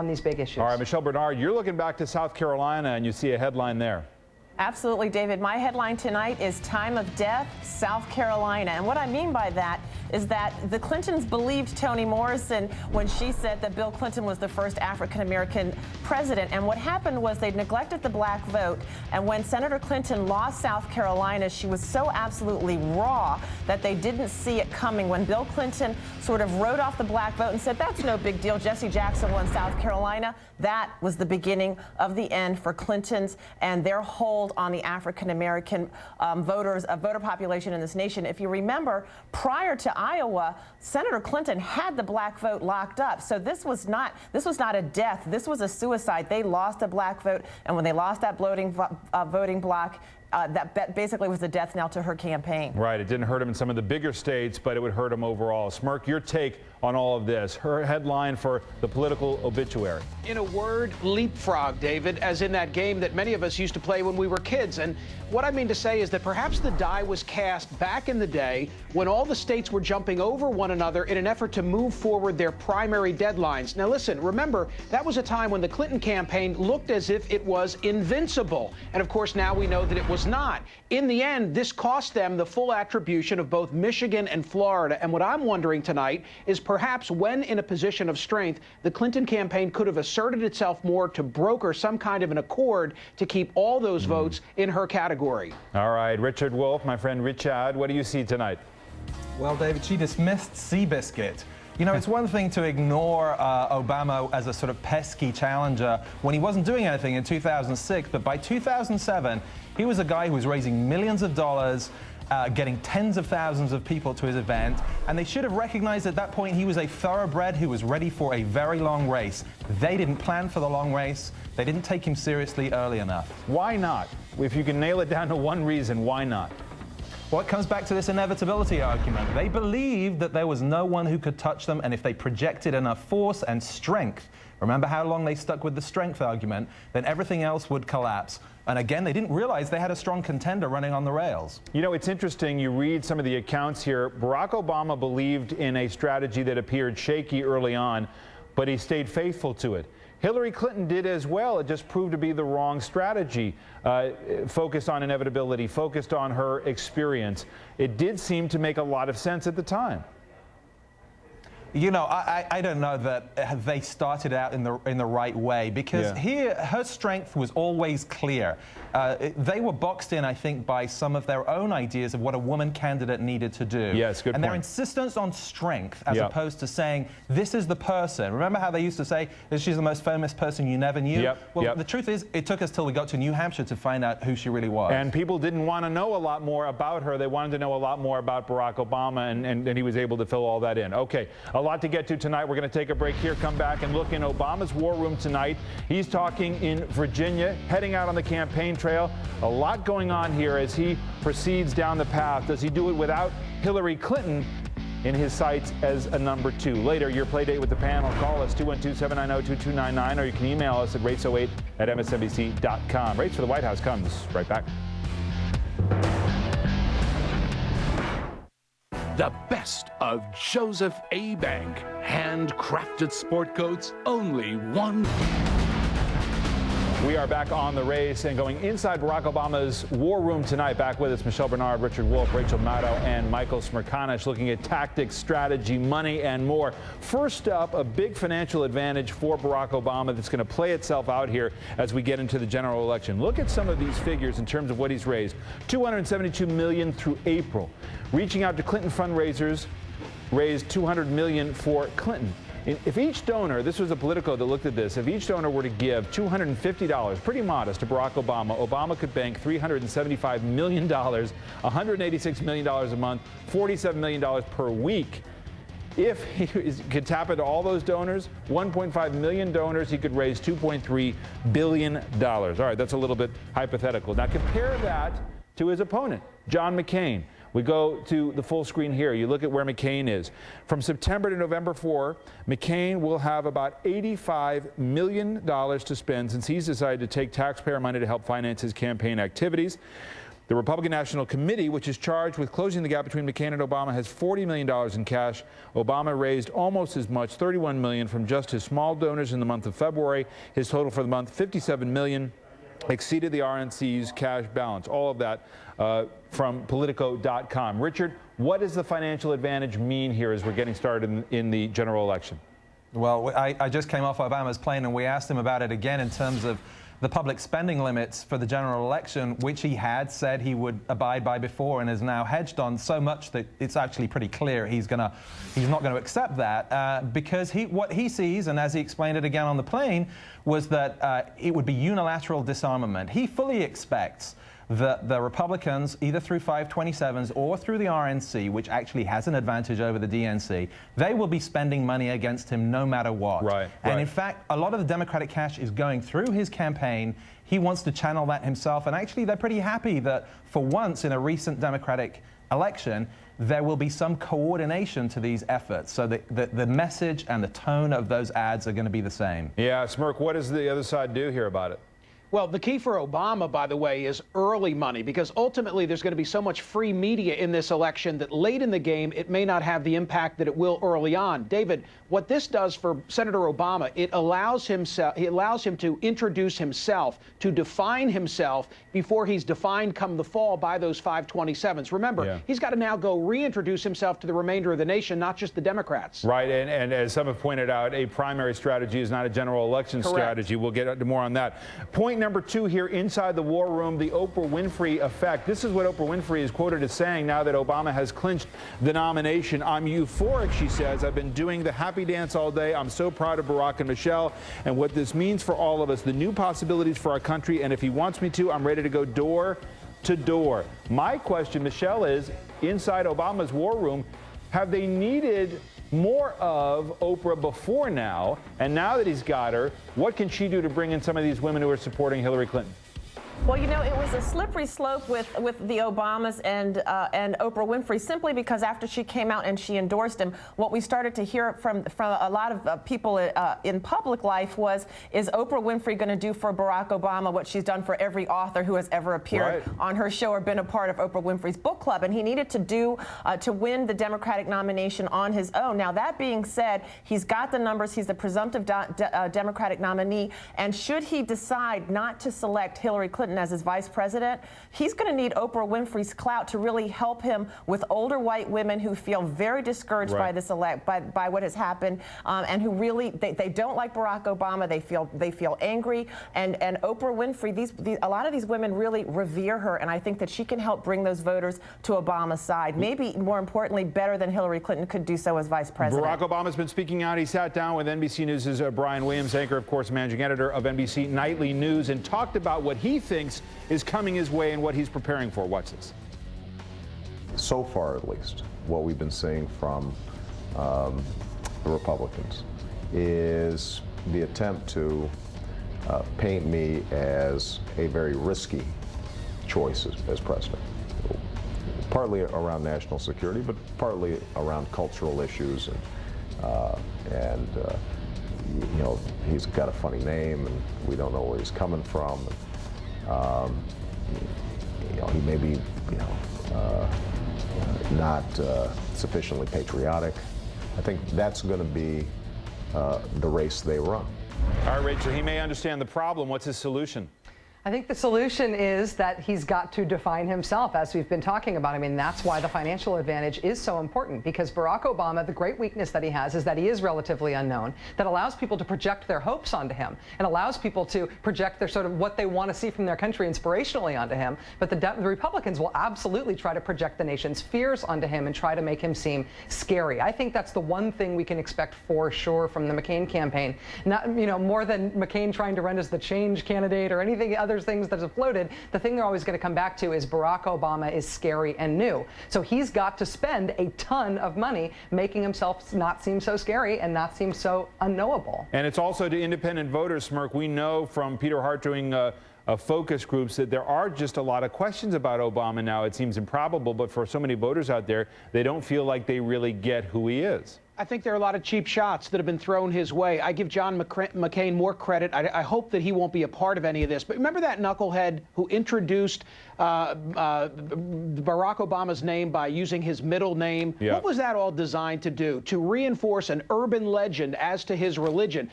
on these big issues. All right, Michelle Bernard, you're looking back to South Carolina, and you see a headline there. Absolutely, David. My headline tonight is Time of Death, South Carolina. And what I mean by that is that the Clintons believed Toni Morrison when she said that Bill Clinton was the first African-American president. And what happened was they neglected the black vote. And when Senator Clinton lost South Carolina, she was so absolutely raw that they didn't see it coming. When Bill Clinton sort of wrote off the black vote and said, that's no big deal, Jesse Jackson won South Carolina, that was the beginning of the end for Clintons and their hold on the African-American voter population in this nation. If you remember, prior to Iowa, Senator Clinton had the black vote locked up. So this was not a death. This was a suicide. They lost the black vote, and when they lost that voting bloc, that basically was the death knell to her campaign. Right. It didn't hurt him in some of the bigger states, but it would hurt him overall. Smirk, your take on all of this. Her headline for the political obituary. In a word, leapfrog, David, as in that game that many of us used to play when we were kids. And what I mean to say is that perhaps the die was cast back in the day when all the states were jumping over one another in an effort to move forward their primary deadlines. Now, listen, remember, that was a time when the Clinton campaign looked as if it was invincible. And of course, now we know that it was not. In the end, this cost them the full attribution of both Michigan and Florida. And what I'm wondering tonight is perhaps when in a position of strength, the Clinton campaign could have asserted itself more to broker some kind of an accord to keep all those votes in her category. All right, Richard Wolff, my friend Richard, what do you see tonight? Well, David, she dismissed Seabiscuit. You know, it's one thing to ignore Obama as a sort of pesky challenger when he wasn't doing anything in 2006, but by 2007, he was a guy who was raising millions of dollars, getting tens of thousands of people to his event, and they should have recognized at that point he was a thoroughbred who was ready for a very long race. They didn't plan for the long race. They didn't take him seriously early enough. Why not? If you can nail it down to one reason, why not? Well, it comes back to this inevitability argument. They believed that there was no one who could touch them, and if they projected enough force and strength, remember how long they stuck with the strength argument, then everything else would collapse. And again, they didn't realize they had a strong contender running on the rails. You know, it's interesting. You read some of the accounts here. Barack Obama believed in a strategy that appeared shaky early on, but he stayed faithful to it. Hillary Clinton did as well. It just proved to be the wrong strategy. Focused on inevitability, focused on her experience. It did seem to make a lot of sense at the time. You know, I don't know that they started out in the right way, because here her strength was always clear. They were boxed in, I think, by some of their own ideas of what a woman candidate needed to do. Yes, good point. And their insistence on strength as opposed to saying, this is the person. Remember how they used to say, she's the most famous person you never knew? Well, the truth is, it took us till we got to New Hampshire to find out who she really was. And people didn't want to know a lot more about her. They wanted to know a lot more about Barack Obama, and he was able to fill all that in. Okay, a lot to get to tonight. We're going to take a break here, come back and look in Obama's war room tonight. He's talking in Virginia, heading out on the campaign trail. A lot going on here as he proceeds down the path. Does he do it without Hillary Clinton in his sights as a number 2? Later, your play date with the panel. Call us 212-790-2299, or you can email us at race08@msnbc.com. Race for the White House comes right back. The best of Joseph A. Bank. Handcrafted sport coats, only one. We are back on the race and going inside Barack Obama's war room tonight. Back with us, Michelle Bernard, Richard Wolff, Rachel Maddow, and Michael Smerconish, looking at tactics, strategy, money, and more. First up, a big financial advantage for Barack Obama that's going to play itself out here as we get into the general election. Look at some of these figures in terms of what he's raised. $272 million through April. Reaching out to Clinton fundraisers, raised $200 million for Clinton. If each donor, this was a Politico that looked at this, if each donor were to give $250, pretty modest, to Barack Obama, Obama could bank $375 million, $186 million a month, $47 million per week. If he could tap into all those donors, 1.5 million donors, he could raise $2.3 billion. All right, that's a little bit hypothetical. Now compare that to his opponent, John McCain. We go to the full screen here. You look at where McCain is. From September to November 4, McCain will have about $85 million to spend since he's decided to take taxpayer money to help finance his campaign activities. The Republican National Committee, which is charged with closing the gap between McCain and Obama, has $40 million in cash. Obama raised almost as much, $31 million, from just his small donors in the month of February. His total for the month, $57 million, exceeded the RNC's cash balance. All of that from Politico.com. Richard, what does the financial advantage mean here as we're getting started in the general election? Well, I just came off Obama's plane, and we asked him about it again in terms of the public spending limits for the general election, which he had said he would abide by before and is now hedged on so much that it's actually pretty clear he's not going to accept that because what he sees, and as he explained it again on the plane, was that it would be unilateral disarmament. He fully expects that the Republicans, either through 527s or through the RNC, which actually has an advantage over the DNC, they will be spending money against him no matter what. Right, and in fact, a lot of the Democratic cash is going through his campaign. He wants to channel that himself, and actually they're pretty happy that for once in a recent Democratic election, there will be some coordination to these efforts, so that the message and the tone of those ads are going to be the same. Yeah, Smirk, what does the other side do here about it? Well, the key for Obama, by the way, is early money, because ultimately there's going to be so much free media in this election that late in the game it may not have the impact that it will early on. David, what this does for Senator Obama, it allows him to introduce himself, to define himself before he's defined come the fall by those 527s. Remember, he's got to now go reintroduce himself to the remainder of the nation, not just the Democrats. Right, and as some have pointed out, a primary strategy is not a general election strategy. We'll get more on that. Point number two here, inside the war room, the Oprah Winfrey effect. This is what Oprah Winfrey is quoted as saying now that Obama has clinched the nomination. I'm euphoric, she says. I've been doing the happy dance all day. I'm so proud of Barack and Michelle and what this means for all of us, the new possibilities for our country. And if he wants me to, I'm ready to go door to door. My question, Michelle, is inside Obama's war room, have they needed more of Oprah before now, and now that he's got her, what can she do to bring in some of these women who are supporting Hillary Clinton? Well, you know, it was a slippery slope with the Obamas and Oprah Winfrey, simply because after she came out and she endorsed him, what we started to hear from a lot of people in public life was, is Oprah Winfrey going to do for Barack Obama what she's done for every author who has ever appeared on her show or been a part of Oprah Winfrey's book club? And he needed to do to win the Democratic nomination on his own. Now, that being said, he's got the numbers. He's the presumptive Democratic nominee. And should he decide not to select Hillary Clinton as his vice president, he's going to need Oprah Winfrey's clout to really help him with older white women who feel very discouraged by this by what has happened, and who really they don't like Barack Obama. They feel angry, and Oprah Winfrey, a lot of these women really revere her, and I think that she can help bring those voters to Obama's side. Maybe more importantly, better than Hillary Clinton could do so as vice president. Barack Obama's been speaking out. He sat down with NBC News' Brian Williams, anchor, of course, managing editor of NBC Nightly News, and talked about what he thinks is coming his way and what he's preparing for. Watch this. So far, at least, what we've been seeing from the Republicans is the attempt to paint me as a very risky choice as president. Partly around national security, but partly around cultural issues, and you know, he's got a funny name, and we don't know where he's coming from. You know, he may be, you know, not sufficiently patriotic. I think that's going to be the race they run. All right, Rachel, he may understand the problem. What's his solution? I think the solution is that he's got to define himself, as we've been talking about. I mean, that's why the financial advantage is so important, because Barack Obama, the great weakness that he has is that he is relatively unknown. That allows people to project their hopes onto him and allows people to project their sort of what they want to see from their country inspirationally onto him. But the Republicans will absolutely try to project the nation's fears onto him and try to make him seem scary. I think that's the one thing we can expect for sure from the McCain campaign. Not, you know, more than McCain trying to run as the change candidate or anything other things that have floated, the thing they're always going to come back to is Barack Obama is scary and new. So he's got to spend a ton of money making himself not seem so scary and not seem so unknowable. And it's also to independent voters, Smirk. We know from Peter Hart doing focus groups that there are just a lot of questions about Obama now. It seems improbable, but for so many voters out there, they don't feel like they really get who he is. I think there are a lot of cheap shots that have been thrown his way. I give John McCain more credit. I hope that he won't be a part of any of this. But remember that knucklehead who introduced Barack Obama's name by using his middle name? Yeah. What was that all designed to do? To reinforce an urban legend as to his religion.